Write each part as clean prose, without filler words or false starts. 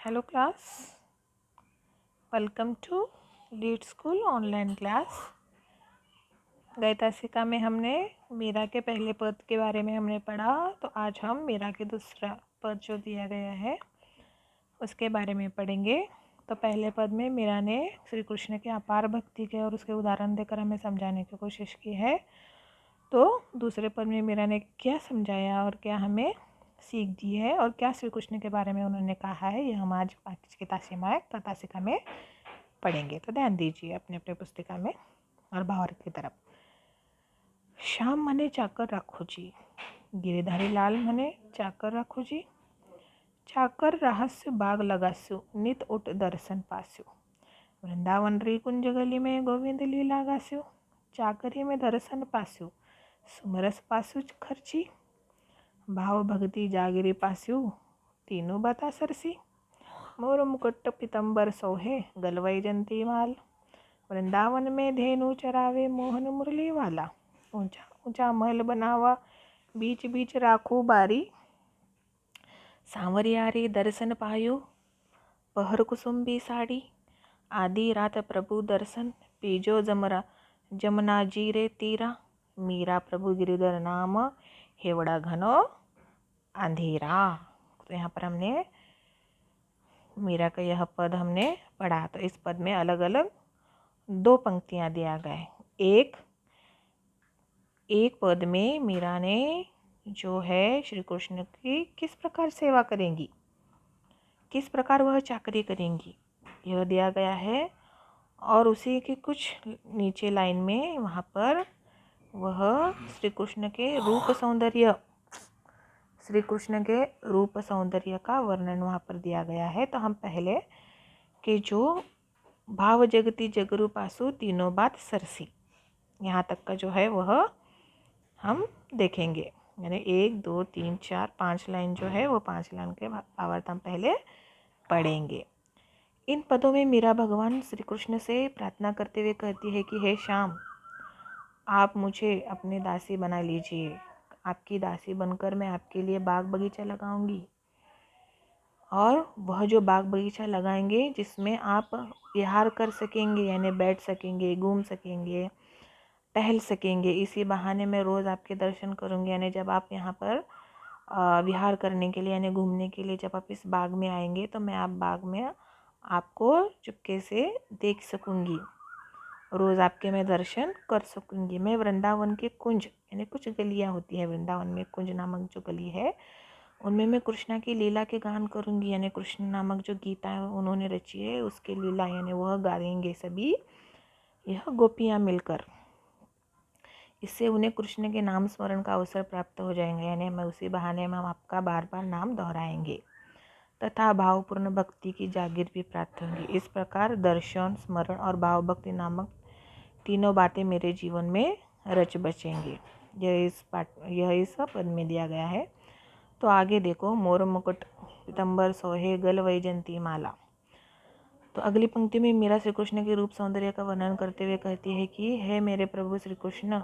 Hello class, welcome to lead school online class. गए तासिका में हमने मीरा के पहले पद के बारे में हमने पढ़ा, तो आज हम मीरा के दूसरा पद जो दिया गया है उसके बारे में पढ़ेंगे। तो पहले पद में मीरा ने श्री कृष्ण के अपार भक्ति के और उसके उदाहरण देकर हमें समझाने की कोशिश की है। तो दूसरे पद में मीरा ने क्या समझाया और क्या हमें सीख दी है और क्या श्री कृष्ण के बारे में उन्होंने कहा है, ये हम आज आज की तासिका में पढ़ेंगे। तो ध्यान दीजिए अपने अपने पुस्तिका में और भावार्थ की तरफ। श्याम मने चाकर राखो जी, गिरिधारी लाल मने चाकर राखो जी। चाकर रहस्य बाग लगास्यो, नित उठ दर्शन पास्यो। वृंदावन री कुंज गली में गोविंद लीला गास्यो। चाकरी में दर्शन पास्यो, सुमरस पास्यो खर्ची। भाव भक्ति जागिरी पास्यु, तीनों बता सरसी। मोर मुकुट पीतंबर सोहे, गलवई जंती माल। वृंदावन में धेनु चरावे, मोहन मुरली वाला। ऊंचा ऊंचा महल बनावा, बीच बीच राखू बारी। सांवरियारी दर्शन पायो, पहर कुसुम्बी साड़ी। आधी रात प्रभु दर्शन, पीजो जमुना जी रे तीरा। मीरा प्रभु गिरिधर नाम, हेवड़ा घनो अंधेरा। तो यहाँ पर हमने मीरा का यह पद हमने पढ़ा। तो इस पद में अलग अलग दो पंक्तियाँ दिया गए। एक पद में मीरा ने जो है श्री कृष्ण की किस प्रकार सेवा करेंगी, किस प्रकार वह चाकरी करेंगी, यह दिया गया है। और उसी के कुछ नीचे लाइन में वहाँ पर वह श्री कृष्ण के रूप सौंदर्य का वर्णन वहाँ पर दिया गया है। तो हम पहले के जो भाव जगती जगरू पासु तीनों बात सरसी, यहाँ तक का जो है वह हम देखेंगे। यानी 1 2 3 4 5 लाइन जो है वो 5 लाइन के भावार्थ हम पहले पढ़ेंगे। इन पदों में मीरा भगवान श्री कृष्ण से प्रार्थना करते हुए कहती है कि हे श्याम, आप मुझे अपनी दासी बना लीजिए। आपकी दासी बनकर मैं आपके लिए बाग बगीचा लगाऊंगी, और वह जो बाग बगीचा लगाएंगे जिसमें आप विहार कर सकेंगे, यानी बैठ सकेंगे, घूम सकेंगे, टहल सकेंगे। इसी बहाने मैं रोज़ आपके दर्शन करूंगी। यानी जब आप यहाँ पर विहार करने के लिए यानी घूमने के लिए जब आप इस बाग में आएंगे तो मैं आप बाग में आपको चुपके से देख सकूंगी, रोज़ आपके मैं दर्शन कर सकूंगी। मैं वृंदावन के कुंज, यानी कुछ गलियाँ होती है वृंदावन में, कुंज नामक जो गली है उनमें मैं कृष्णा की लीला के गान करूंगी। यानी कृष्ण नामक जो गीता उन्होंने रची है उसकी लीला यानी वह गाएंगे सभी यह गोपियाँ मिलकर। इससे उन्हें कृष्ण के नाम स्मरण का अवसर प्राप्त हो जाएगा। यानी मैं उसी बहाने में हम आपका बार बार नाम दोहराएंगे तथा भावपूर्ण भक्ति की जागीर भी प्राप्त होंगी। इस प्रकार दर्शन, स्मरण और भाव भक्ति नामक तीनों बातें मेरे जीवन में रच बचेंगी। यह इस पद में दिया गया है। तो आगे देखो, मोर मुकुट पीतंबर सोहे, गल वैजंती माला। तो अगली पंक्ति में मीरा श्री कृष्ण के रूप सौंदर्य का वर्णन करते हुए कहती है कि हे मेरे प्रभु श्री कृष्ण,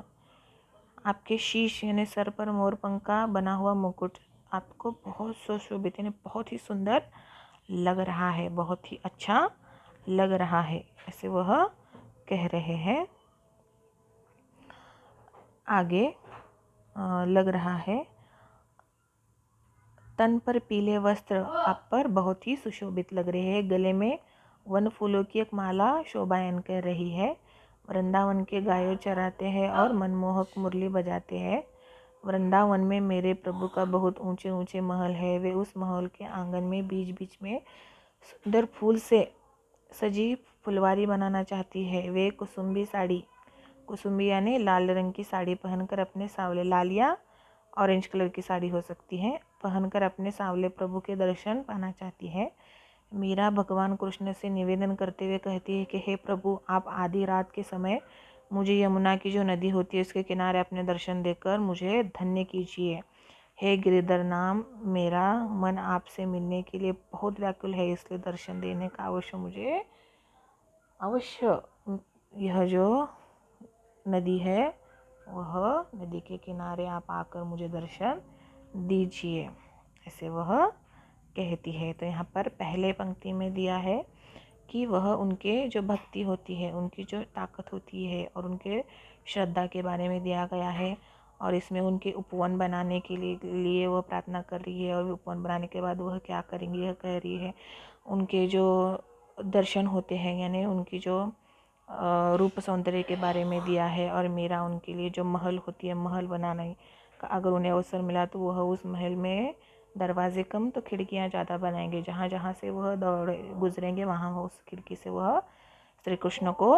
आपके शीश यानी सर पर मोर पंख का बना हुआ मुकुट आपको बहुत सुशोभित यानी बहुत ही सुंदर लग रहा है, बहुत ही अच्छा लग रहा है, ऐसे वह कह रहे हैं। आगे लग रहा है, तन पर पीले वस्त्र आप पर बहुत ही सुशोभित लग रहे हैं। गले में वन फूलों की एक माला शोभायन कर रही है। वृंदावन के गायों चराते हैं और मनमोहक मुरली बजाते हैं। वृंदावन में मेरे प्रभु का बहुत ऊंचे ऊंचे महल है। वे उस महल के आंगन में बीच बीच में सुंदर फूल से सजी फुलवारी बनाना चाहती है। वे कुसुम्बी यानी लाल रंग की साड़ी पहनकर अपने सावले, लाल या ऑरेंज कलर की साड़ी हो सकती है, पहनकर अपने सांवले प्रभु के दर्शन पाना चाहती है। मीरा भगवान कृष्ण से निवेदन करते हुए कहती है कि हे प्रभु, आप आधी रात के समय मुझे यमुना की जो नदी होती है उसके किनारे अपने दर्शन देकर मुझे धन्य कीजिए। हे गिरिधर नाम, मेरा मन आपसे मिलने के लिए बहुत व्याकुल है, इसलिए दर्शन देने का अवश्य यह जो नदी है वह नदी के किनारे आप आकर मुझे दर्शन दीजिए, ऐसे वह कहती है। तो यहाँ पर पहले पंक्ति में दिया है कि वह उनके जो भक्ति होती है, उनकी जो ताकत होती है और उनके श्रद्धा के बारे में दिया गया है। और इसमें उनके उपवन बनाने के लिए वह प्रार्थना कर रही है, और उपवन बनाने के बाद वह क्या करेंगी यह कह रही है। उनके जो दर्शन होते हैं, यानी उनकी जो रूप सौंदर्य के बारे में दिया है। और मेरा उनके लिए जो महल होती है, महल बनाने का अगर उन्हें अवसर मिला तो वह उस महल में दरवाजे कम तो खिड़कियां ज़्यादा बनाएंगे। जहाँ जहाँ से वह दौड़ गुजरेंगे वहाँ वह उस खिड़की से वह श्री कृष्ण को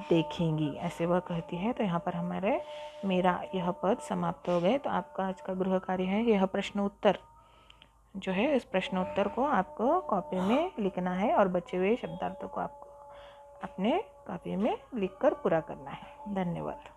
देखेंगी, ऐसे वह कहती है। तो यहाँ पर हमारे मेरा यह पद समाप्त हो गए। तो आपका आज का गृह कार्य है यह प्रश्न उत्तर जो है, इस प्रश्न उत्तर को आपको कॉपी में लिखना है और बचे हुए शब्दार्थों को आपको अपने कॉपी में लिखकर पूरा करना है। धन्यवाद।